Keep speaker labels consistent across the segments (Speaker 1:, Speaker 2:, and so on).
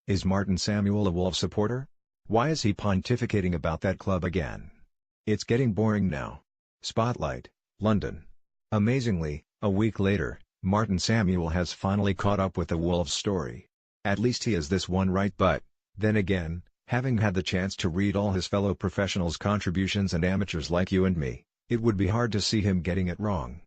Speaker 1: Is Martin Samuel a Wolves supporter? Why is he pontificating about that club again? It's getting boring now. Spotlight, London. Amazingly, a week later, Martin Samuel has finally caught up with the Wolves story. At least he has this one right, but, then again, having had the chance to read all his fellow professionals' contributions and amateurs like you and me, it would be hard to see him getting it wrong.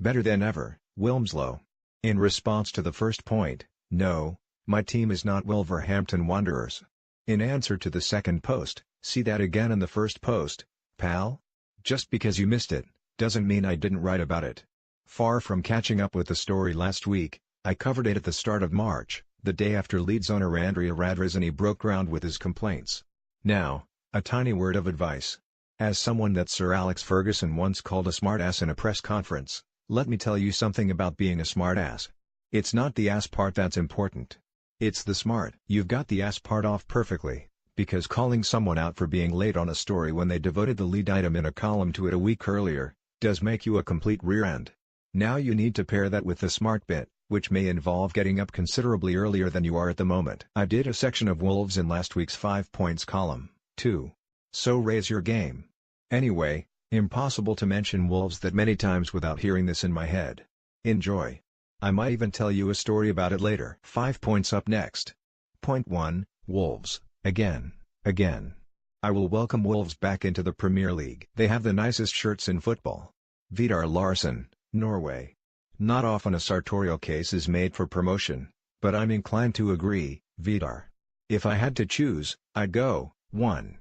Speaker 1: Better than ever, Wilmslow. In response to the first point, no, my team is not Wolverhampton Wanderers. In answer to the second post, see that again in the first post, pal? Just because you missed it, doesn't mean I didn't write about it. Far from catching up with the story last week, I covered it at the start of March, the day after Leeds owner Andrea Radrizzani broke ground with his complaints. Now, a tiny word of advice. As someone that Sir Alex Ferguson once called a smartass in a press conference, let me tell you something about being a smartass. It's not the ass part that's important. It's the smart. You've got the ass part off perfectly, because calling someone out for being late on a story when they devoted the lead item in a column to it a week earlier, does make you a complete rear end. Now you need to pair that with the smart bit, which may involve getting up considerably earlier than you are at the moment. I did a section of Wolves in last week's 5 points column, too. So raise your game. Anyway, impossible to mention Wolves that many times without hearing this in my head. Enjoy. I might even tell you a story about it later. 5 points up next. Point 1, Wolves, again. I will welcome Wolves back into the Premier League. They have the nicest shirts in football. Vidar Larsen, Norway. Not often a sartorial case is made for promotion, but I'm inclined to agree, Vidar. If I had to choose, I'd go, 1.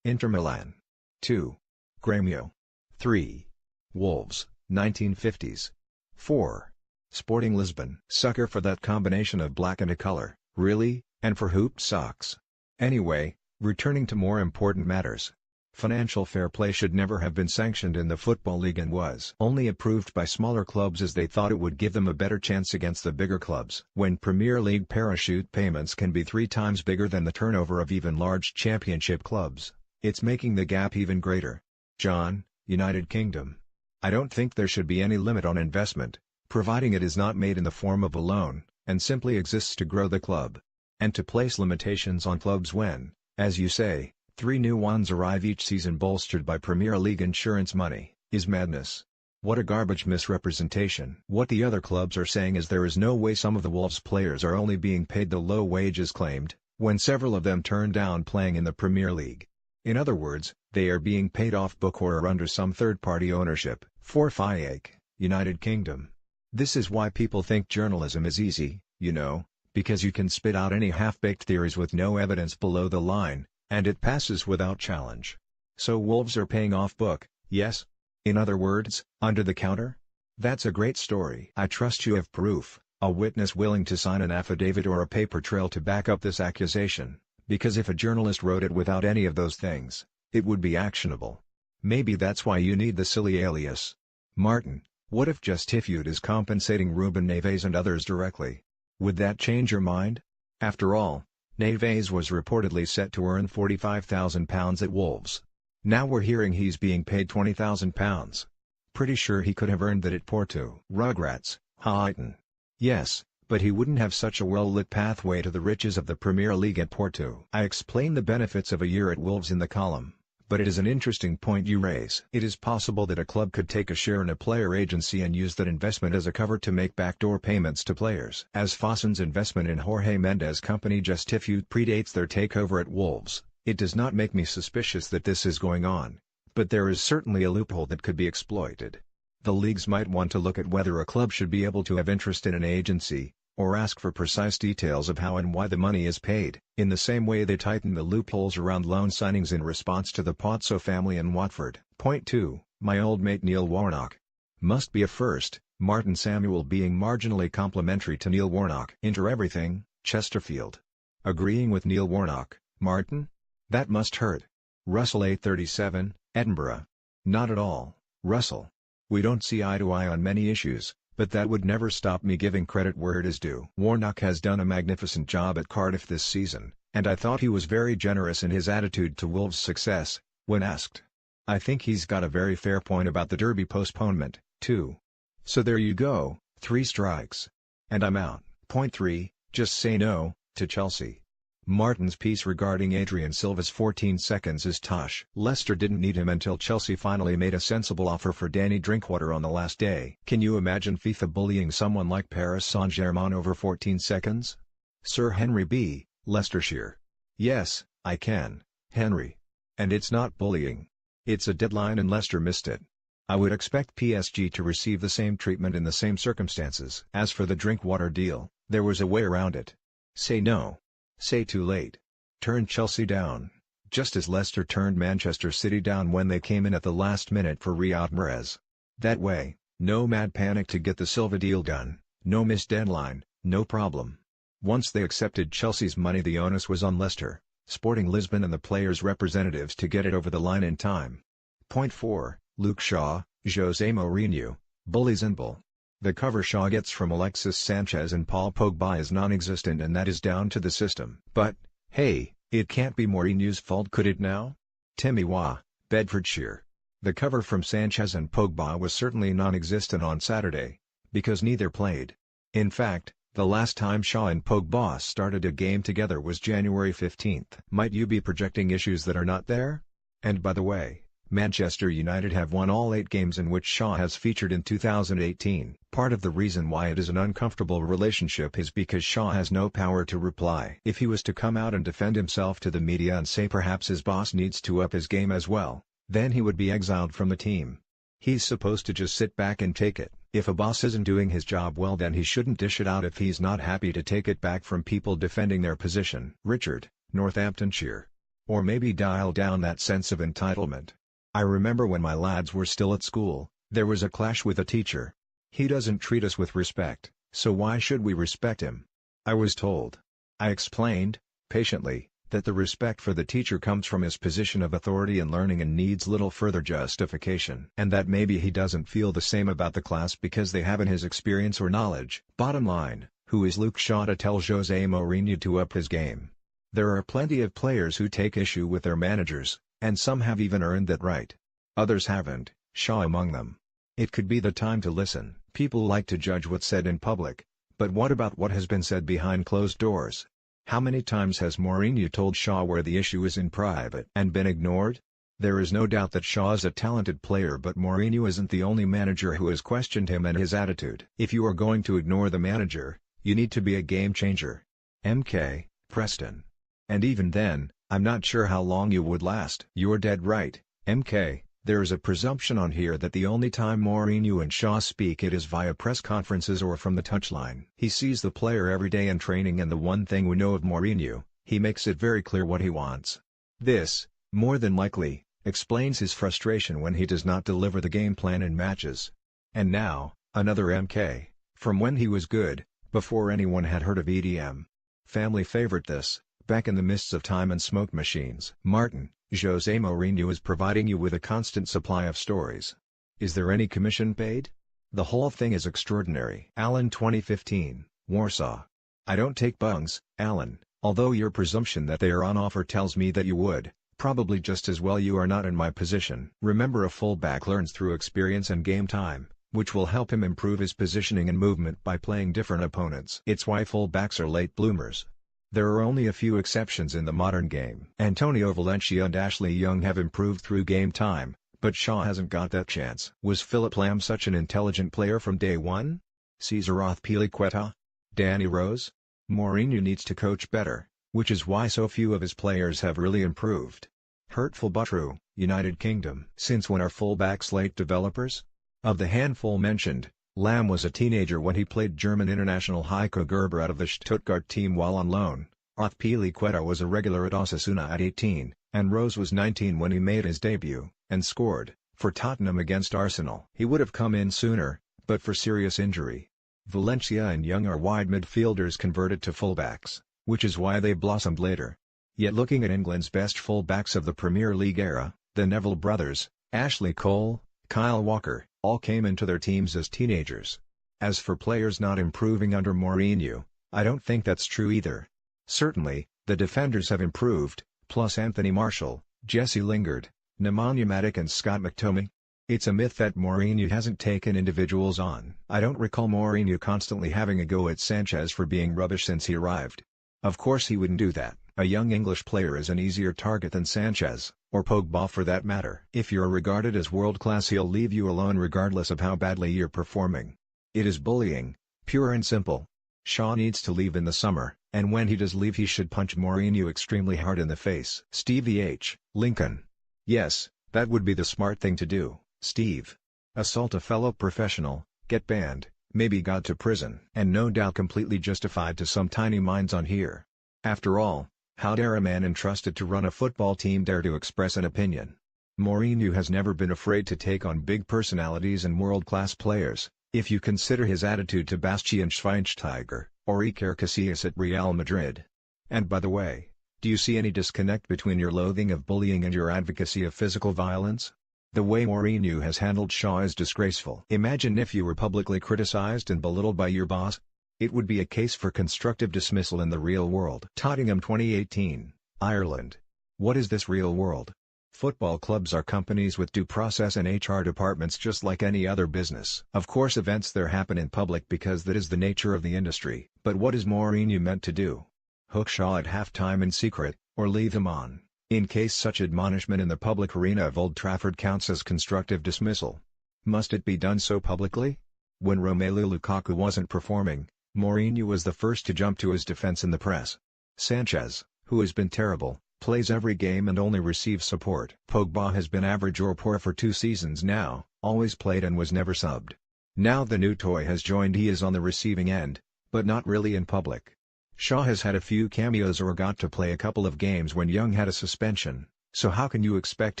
Speaker 1: Inter Milan. 2. Grêmio. 3. Wolves, 1950s. 4. Sporting Lisbon. Sucker for that combination of black and a color, really, and for hooped socks. Anyway, returning to more important matters. Financial fair play should never have been sanctioned in the Football League and was only approved by smaller clubs as they thought it would give them a better chance against the bigger clubs. When Premier League parachute payments can be 3 times bigger than the turnover of even large championship clubs, it's making the gap even greater. John, United Kingdom. I don't think there should be any limit on investment, providing it is not made in the form of a loan, and simply exists to grow the club. And to place limitations on clubs when, as you say, 3 new ones arrive each season bolstered by Premier League insurance money, is madness. What a garbage misrepresentation. What the other clubs are saying is there is no way some of the Wolves players are only being paid the low wages claimed, when several of them turned down playing in the Premier League. In other words, they are being paid off book or are under some third-party ownership. 4 FIAC, United Kingdom. This is why people think journalism is easy, you know, because you can spit out any half-baked theories with no evidence below the line, and it passes without challenge. So Wolves are paying off book, yes? In other words, under the counter? That's a great story. I trust you have proof, a witness willing to sign an affidavit or a paper trail to back up this accusation, because if a journalist wrote it without any of those things, it would be actionable. Maybe that's why you need the silly alias. Martin, what if Justified is compensating Ruben Neves and others directly? Would that change your mind? After all, Neves was reportedly set to earn £45,000 at Wolves. Now we're hearing he's being paid £20,000. Pretty sure he could have earned that at Porto. Rugrats, Houghton. Yes, but he wouldn't have such a well-lit pathway to the riches of the Premier League at Porto. I explain the benefits of a year at Wolves in the column, but it is an interesting point you raise. It is possible that a club could take a share in a player agency and use that investment as a cover to make backdoor payments to players. As Fosun's investment in Jorge Mendes' company Justified predates their takeover at Wolves, it does not make me suspicious that this is going on, but there is certainly a loophole that could be exploited. The leagues might want to look at whether a club should be able to have interest in an agency, or ask for precise details of how and why the money is paid, in the same way they tighten the loopholes around loan signings in response to the Pozzo family in Watford. Point 2, my old mate Neil Warnock. Must be a first, Martin Samuel being marginally complimentary to Neil Warnock. Inter everything, Chesterfield. Agreeing with Neil Warnock, Martin? That must hurt. Russell 837, Edinburgh. Not at all, Russell. We don't see eye to eye on many issues, but that would never stop me giving credit where it is due. Warnock has done a magnificent job at Cardiff this season, and I thought he was very generous in his attitude to Wolves' success, when asked. I think he's got a very fair point about the Derby postponement, too. So there you go, 3 strikes. And I'm out. Point 3, just say no, to Chelsea. Martin's piece regarding Adrian Silva's 14 seconds is tosh. Leicester didn't need him until Chelsea finally made a sensible offer for Danny Drinkwater on the last day. Can you imagine FIFA bullying someone like Paris Saint-Germain over 14 seconds? Sir Henry B., Leicestershire. Yes, I can, Henry. And it's not bullying. It's a deadline and Leicester missed it. I would expect PSG to receive the same treatment in the same circumstances. As for the Drinkwater deal, there was a way around it. Say no. Say too late. Turn Chelsea down, just as Leicester turned Manchester City down when they came in at the last minute for Riyad Mahrez. That way, no mad panic to get the Silva deal done, no missed deadline, no problem. Once they accepted Chelsea's money, the onus was on Leicester, Sporting Lisbon and the players' representatives to get it over the line in time. Point 4, Luke Shaw, Jose Mourinho, bullies and bull. The cover Shaw gets from Alexis Sanchez and Paul Pogba is non-existent, and that is down to the system. But, hey, it can't be Mourinho's fault, could it now? Timmy Wah, Bedfordshire. The cover from Sanchez and Pogba was certainly non-existent on Saturday, because neither played. In fact, the last time Shaw and Pogba started a game together was January 15th. Might you be projecting issues that are not there? And by the way, Manchester United have won all 8 games in which Shaw has featured in 2018. Part of the reason why it is an uncomfortable relationship is because Shaw has no power to reply. If he was to come out and defend himself to the media and say perhaps his boss needs to up his game as well, then he would be exiled from the team. He's supposed to just sit back and take it. If a boss isn't doing his job well, then he shouldn't dish it out if he's not happy to take it back from people defending their position. Richard, Northamptonshire. Or maybe dial down that sense of entitlement. I remember when my lads were still at school, there was a clash with a teacher. He doesn't treat us with respect, so why should we respect him? I was told. I explained, patiently, that the respect for the teacher comes from his position of authority and learning and needs little further justification. And that maybe he doesn't feel the same about the class because they haven't his experience or knowledge. Bottom line, who is Luke Shaw to tell Jose Mourinho to up his game? There are plenty of players who take issue with their managers, and some have even earned that right. Others haven't, Shaw among them. It could be the time to listen. People like to judge what's said in public, but what about what has been said behind closed doors? How many times has Mourinho told Shaw where the issue is in private and been ignored? There is no doubt that Shaw is a talented player, but Mourinho isn't the only manager who has questioned him and his attitude. If you are going to ignore the manager, you need to be a game changer. MK, Preston. And even then, I'm not sure how long you would last. You're dead right, MK. There is a presumption on here that the only time Mourinho and Shaw speak it is via press conferences or from the touchline. He sees the player every day in training, and the one thing we know of Mourinho, he makes it very clear what he wants. This, more than likely, explains his frustration when he does not deliver the game plan in matches. And now, another MK, from when he was good, before anyone had heard of EDM. Family favorite this. Back in the mists of time and smoke machines. Martin, Jose Mourinho is providing you with a constant supply of stories. Is there any commission paid? The whole thing is extraordinary. Alan 2015, Warsaw. I don't take bungs, Alan, although your presumption that they are on offer tells me that you would, probably just as well. You are not in my position. Remember, a fullback learns through experience and game time, which will help him improve his positioning and movement by playing different opponents. It's why fullbacks are late bloomers. There are only a few exceptions in the modern game. Antonio Valencia and Ashley Young have improved through game time, but Shaw hasn't got that chance. Was Philip Lam such an intelligent player from day one? Cesar Azpilicueta? Danny Rose? Mourinho needs to coach better, which is why so few of his players have really improved. Hurtful but true. United Kingdom. Since when are fullbacks late developers? Of the handful mentioned, Lam was a teenager when he played German international Heiko Gerber out of the Stuttgart team while on loan. Azpilicueta was a regular at Osasuna at 18, and Rose was 19 when he made his debut, and scored, for Tottenham against Arsenal. He would have come in sooner, but for serious injury. Valencia and Young are wide midfielders converted to fullbacks, which is why they blossomed later. Yet looking at England's best fullbacks of the Premier League era, the Neville brothers, Ashley Cole, Kyle Walker, all came into their teams as teenagers. As for players not improving under Mourinho, I don't think that's true either. Certainly, the defenders have improved, plus Anthony Martial, Jesse Lingard, Nemanja Matic and Scott McTominay. It's a myth that Mourinho hasn't taken individuals on. I don't recall Mourinho constantly having a go at Sanchez for being rubbish since he arrived. Of course he wouldn't do that. A young English player is an easier target than Sanchez, or Pogba for that matter. If you're regarded as world-class, he'll leave you alone regardless of how badly you're performing. It is bullying, pure and simple. Shaw needs to leave in the summer, and when he does leave he should punch Mourinho extremely hard in the face. Stevie H. Lincoln. Yes, that would be the smart thing to do, Steve. Assault a fellow professional, get banned, maybe got to prison. And no doubt completely justified to some tiny minds on here. After all, how dare a man entrusted to run a football team dare to express an opinion? Mourinho has never been afraid to take on big personalities and world-class players, if you consider his attitude to Bastian Schweinsteiger, or Iker Casillas at Real Madrid. And by the way, do you see any disconnect between your loathing of bullying and your advocacy of physical violence? The way Mourinho has handled Shaw is disgraceful. Imagine if you were publicly criticized and belittled by your boss. It would be a case for constructive dismissal in the real world. Tottenham 2018, Ireland. What is this real world? Football clubs are companies with due process and HR departments just like any other business. Of course events there happen in public because that is the nature of the industry. But what is Mourinho meant to do? Hook Shaw at halftime in secret, or leave him on, in case such admonishment in the public arena of Old Trafford counts as constructive dismissal? Must it be done so publicly? When Romelu Lukaku wasn't performing, Mourinho was the first to jump to his defense in the press. Sanchez, who has been terrible, plays every game and only receives support. Pogba has been average or poor for 2 seasons now, always played and was never subbed. Now the new toy has joined, he is on the receiving end, but not really in public. Shaw has had a few cameos or got to play a couple of games when Young had a suspension, so how can you expect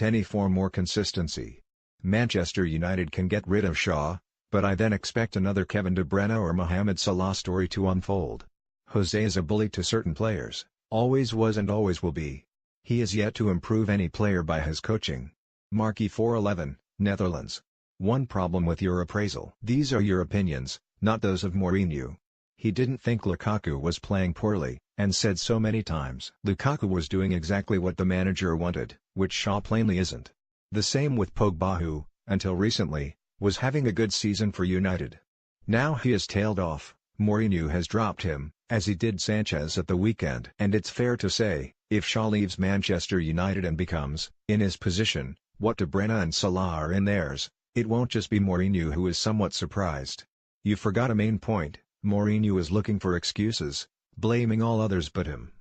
Speaker 1: any form or consistency? Manchester United can get rid of Shaw, but I then expect another Kevin De Bruyne or Mohamed Salah story to unfold. Jose is a bully to certain players, always was and always will be. He is yet to improve any player by his coaching. Marky 411, Netherlands. One problem with your appraisal. These are your opinions, not those of Mourinho. He didn't think Lukaku was playing poorly, and said so many times. Lukaku was doing exactly what the manager wanted, which Shaw plainly isn't. The same with Pogba who, until recently, was having a good season for United. Now he has tailed off, Mourinho has dropped him, as he did Sanchez at the weekend. And it's fair to say, if Shaw leaves Manchester United and becomes, in his position, what De Bruyne and Salah are in theirs, it won't just be Mourinho who is somewhat surprised. You forgot a main point, Mourinho is looking for excuses, blaming all others but him.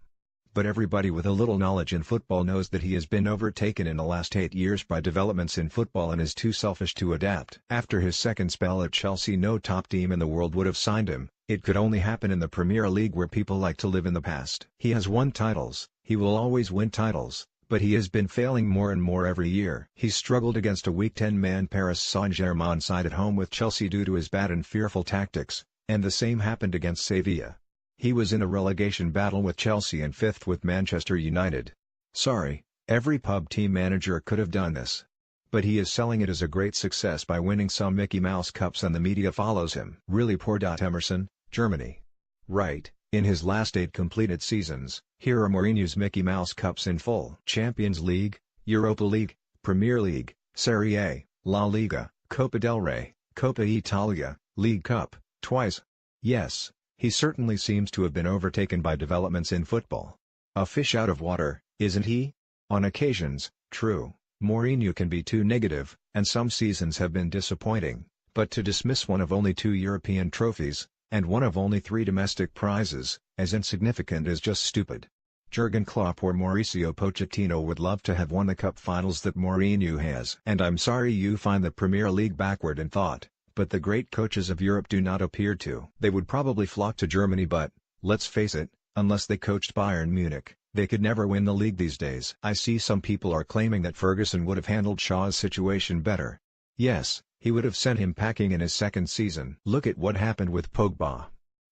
Speaker 1: But everybody with a little knowledge in football knows that he has been overtaken in the last 8 years by developments in football and is too selfish to adapt. After his second spell at Chelsea, no top team in the world would have signed him. It could only happen in the Premier League where people like to live in the past. He has won titles, he will always win titles, but he has been failing more and more every year. He struggled against a weak 10-man Paris Saint-Germain side at home with Chelsea due to his bad and fearful tactics, and the same happened against Sevilla. He was in a relegation battle with Chelsea and 5th with Manchester United. Sorry, every pub team manager could have done this. But he is selling it as a great success by winning some Mickey Mouse Cups and the media follows him. Really poor. Emerson, Germany. Right, in his last 8 completed seasons, here are Mourinho's Mickey Mouse Cups in full. Champions League, Europa League, Premier League, Serie A, La Liga, Copa del Rey, Coppa Italia, League Cup, twice. Yes, he certainly seems to have been overtaken by developments in football. A fish out of water, isn't he? On occasions, true, Mourinho can be too negative, and some seasons have been disappointing, but to dismiss one of only 2 European trophies, and one of only 3 domestic prizes, as insignificant is just stupid. Jurgen Klopp or Mauricio Pochettino would love to have won the cup finals that Mourinho has. And I'm sorry you find the Premier League backward in thought, but the great coaches of Europe do not appear to. They would probably flock to Germany, but, let's face it, unless they coached Bayern Munich, they could never win the league these days. I see some people are claiming that Ferguson would have handled Shaw's situation better. Yes, he would have sent him packing in his second season. Look at what happened with Pogba.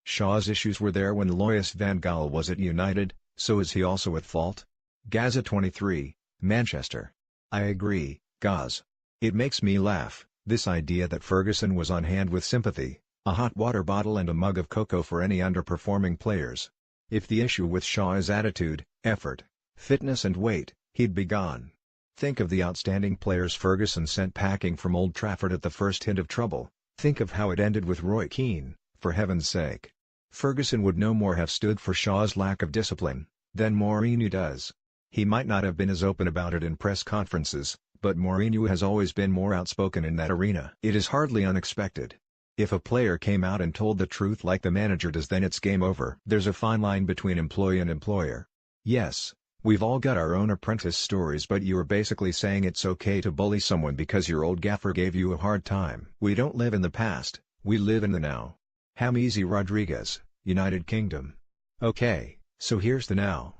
Speaker 1: Shaw's issues were there when Louis van Gaal was at United, so is he also at fault? Gaza 23, Manchester. I agree, Gaz. It makes me laugh. This idea that Ferguson was on hand with sympathy, a hot water bottle and a mug of cocoa for any underperforming players. If the issue with Shaw is attitude, effort, fitness and weight, he'd be gone. Think of the outstanding players Ferguson sent packing from Old Trafford at the first hint of trouble. Think of how it ended with Roy Keane, for heaven's sake. Ferguson would no more have stood for Shaw's lack of discipline, than Mourinho does. He might not have been as open about it in press conferences, but Mourinho has always been more outspoken in that arena. It is hardly unexpected. If a player came out and told the truth like the manager does, then it's game over. There's a fine line between employee and employer. Yes, we've all got our own apprentice stories, but you are basically saying it's okay to bully someone because your old gaffer gave you a hard time. We don't live in the past, we live in the now. James Rodriguez, United Kingdom. Okay, so here's the now.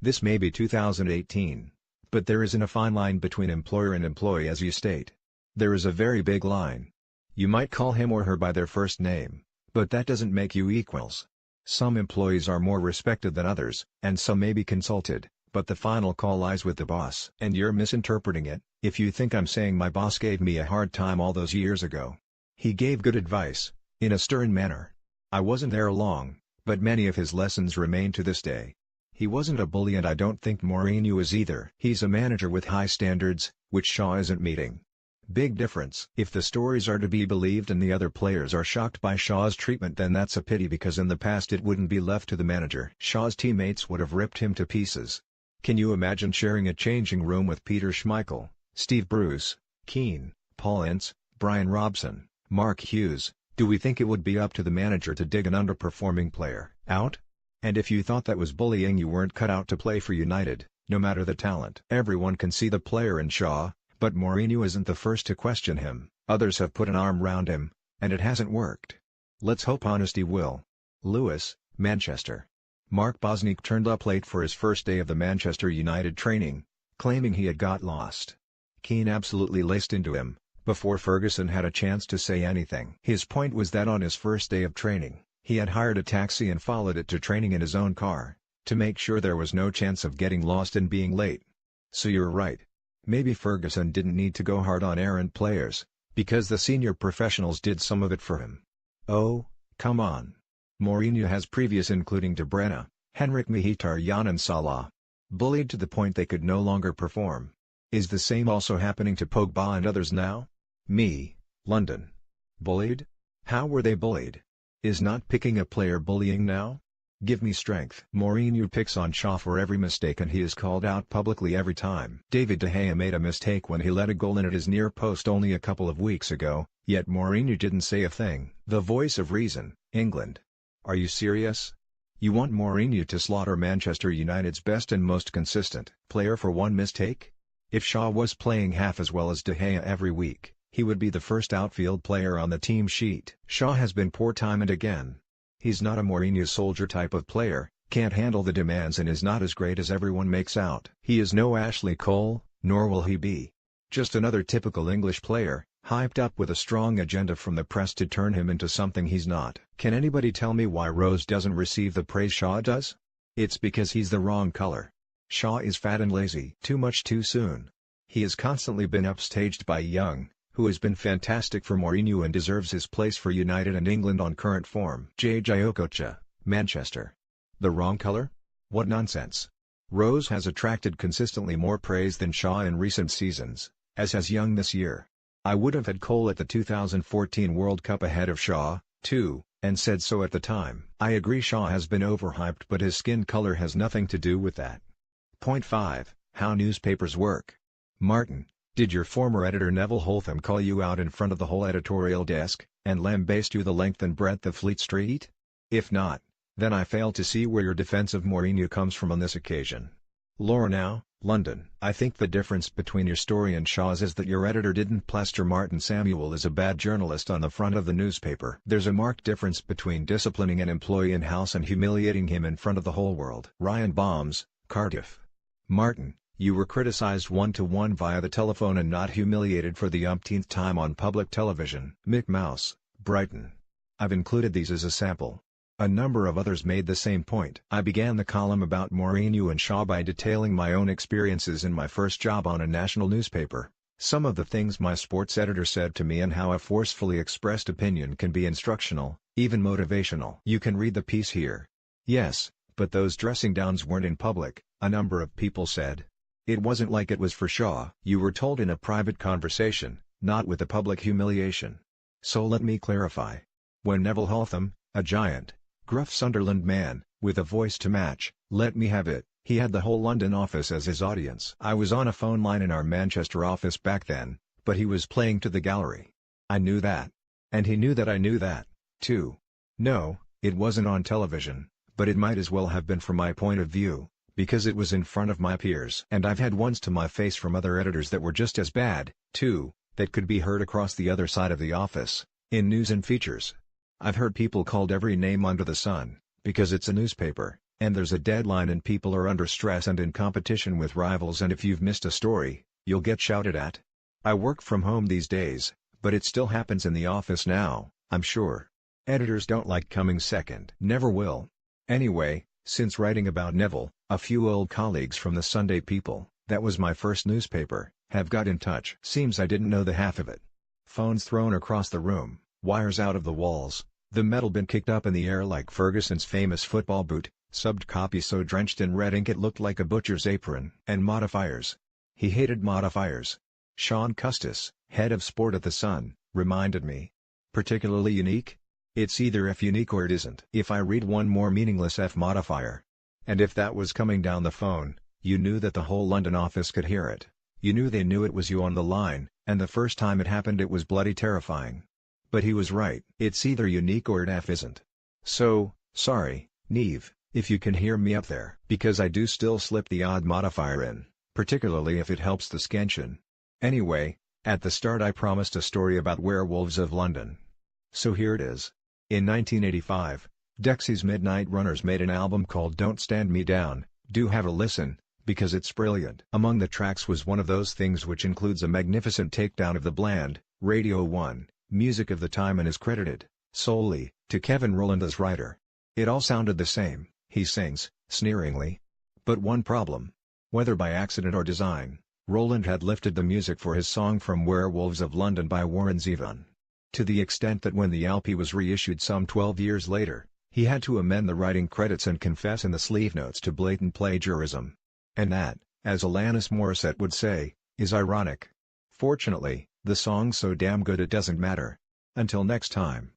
Speaker 1: This may be 2018, but there isn't a fine line between employer and employee, as you state. There is a very big line. You might call him or her by their first name, but that doesn't make you equals. Some employees are more respected than others, and some may be consulted, but the final call lies with the boss. And you're misinterpreting it, if you think I'm saying my boss gave me a hard time all those years ago. He gave good advice, in a stern manner. I wasn't there long, but many of his lessons remain to this day. He wasn't a bully, and I don't think Mourinho is either. He's a manager with high standards, which Shaw isn't meeting. Big difference. If the stories are to be believed and the other players are shocked by Shaw's treatment, then that's a pity, because in the past it wouldn't be left to the manager. Shaw's teammates would have ripped him to pieces. Can you imagine sharing a changing room with Peter Schmeichel, Steve Bruce, Keane, Paul Ince, Brian Robson, Mark Hughes? Do we think it would be up to the manager to dig an underperforming player out? And if you thought that was bullying, you weren't cut out to play for United, no matter the talent. Everyone can see the player in Shaw, but Mourinho isn't the first to question him. Others have put an arm round him, and it hasn't worked. Let's hope honesty will. Lewis, Manchester. Mark Bosnich turned up late for his first day of the Manchester United training, claiming he had got lost. Keane absolutely laced into him, before Ferguson had a chance to say anything. His point was that on his first day of training, he had hired a taxi and followed it to training in his own car, to make sure there was no chance of getting lost and being late. So you're right. Maybe Ferguson didn't need to go hard on errant players, because the senior professionals did some of it for him. Oh, come on. Mourinho has previous, including De Bruyne, Henrik Mkhitaryan and Salah. Bullied to the point they could no longer perform. Is the same also happening to Pogba and others now? London. Bullied? How were they bullied? Is not picking a player bullying now? Give me strength. Mourinho picks on Shaw for every mistake, and he is called out publicly every time. David De Gea made a mistake when he let a goal in at his near post only a couple of weeks ago, yet Mourinho didn't say a thing. The voice of reason, England. Are you serious? You want Mourinho to slaughter Manchester United's best and most consistent player for one mistake? If Shaw was playing half as well as De Gea every week, he would be the first outfield player on the team sheet. Shaw has been poor time and again. He's not a Mourinho soldier type of player, can't handle the demands, and is not as great as everyone makes out. He is no Ashley Cole, nor will he be. Just another typical English player, hyped up with a strong agenda from the press to turn him into something he's not. Can anybody tell me why Rose doesn't receive the praise Shaw does? It's because he's the wrong color. Shaw is fat and lazy. Too much too soon. He has constantly been upstaged by Young, who has been fantastic for Mourinho and deserves his place for United and England on current form. J.J. Okocha, Manchester. The wrong color? What nonsense. Rose has attracted consistently more praise than Shaw in recent seasons, as has Young this year. I would have had Cole at the 2014 World Cup ahead of Shaw, too, and said so at the time. I agree Shaw has been overhyped, but his skin color has nothing to do with that. Point 5. How newspapers work. Martin, did your former editor Neville Holtham call you out in front of the whole editorial desk, and lambaste you the length and breadth of Fleet Street? If not, then I fail to see where your defense of Mourinho comes from on this occasion. Lornow, London. I think the difference between your story and Shaw's is that your editor didn't plaster Martin Samuel as a bad journalist on the front of the newspaper. There's a marked difference between disciplining an employee in-house and humiliating him in front of the whole world. Ryan Baums, Cardiff. Martin, you were criticized one-to-one via the telephone and not humiliated for the umpteenth time on public television. Mick Mouse, Brighton. I've included these as a sample. A number of others made the same point. I began the column about Mourinho and Shaw by detailing my own experiences in my first job on a national newspaper, some of the things my sports editor said to me, and how a forcefully expressed opinion can be instructional, even motivational. You can read the piece here. Yes, but those dressing downs weren't in public, a number of people said. It wasn't like it was for Shaw. You were told in a private conversation, not with a public humiliation. So let me clarify. When Neville Holtham, a giant, gruff Sunderland man, with a voice to match, let me have it, He had the whole London office as his audience. I was on a phone line in our Manchester office back then, but he was playing to the gallery. I knew that. And he knew that I knew that, too. No, it wasn't on television, but it might as well have been from my point of view, because it was in front of my peers. And I've had ones to my face from other editors that were just as bad, too, that could be heard across the other side of the office, in news and features. I've heard people called every name under the sun, because it's a newspaper, and there's a deadline and people are under stress and in competition with rivals, and if you've missed a story, you'll get shouted at. I work from home these days, but it still happens in the office now, I'm sure. Editors don't like coming second. Never will. Anyway, since writing about Neville, a few old colleagues from the Sunday People, that was my first newspaper, have got in touch. Seems I didn't know the half of it. Phones thrown across the room, wires out of the walls, the metal bin kicked up in the air like Ferguson's famous football boot, subbed copy so drenched in red ink it looked like a butcher's apron. And modifiers. He hated modifiers. Sean Custis, head of sport at The Sun, reminded me. Particularly unique? It's either F unique or it isn't. If I read one more meaningless F modifier. And if that was coming down the phone, you knew that the whole London office could hear it. You knew they knew it was you on the line, and the first time it happened it was bloody terrifying. But he was right. It's either unique or it F isn't. So, sorry, Neve, if you can hear me up there. Because I do still slip the odd modifier in, particularly if it helps the scansion. Anyway, at the start I promised a story about werewolves of London. So here it is. In 1985, Dexy's Midnight Runners made an album called Don't Stand Me Down. Do have a listen, because it's brilliant. Among the tracks was One of Those Things, which includes a magnificent takedown of the bland, Radio 1, music of the time and is credited, solely, to Kevin Rowland as writer. It all sounded the same, he sings, sneeringly. But one problem. Whether by accident or design, Rowland had lifted the music for his song from Werewolves of London by Warren Zevon. To the extent that when the LP was reissued some 12 years later, he had to amend the writing credits and confess in the sleeve notes to blatant plagiarism. And that, as Alanis Morissette would say, is ironic. Fortunately, the song's so damn good it doesn't matter. Until next time.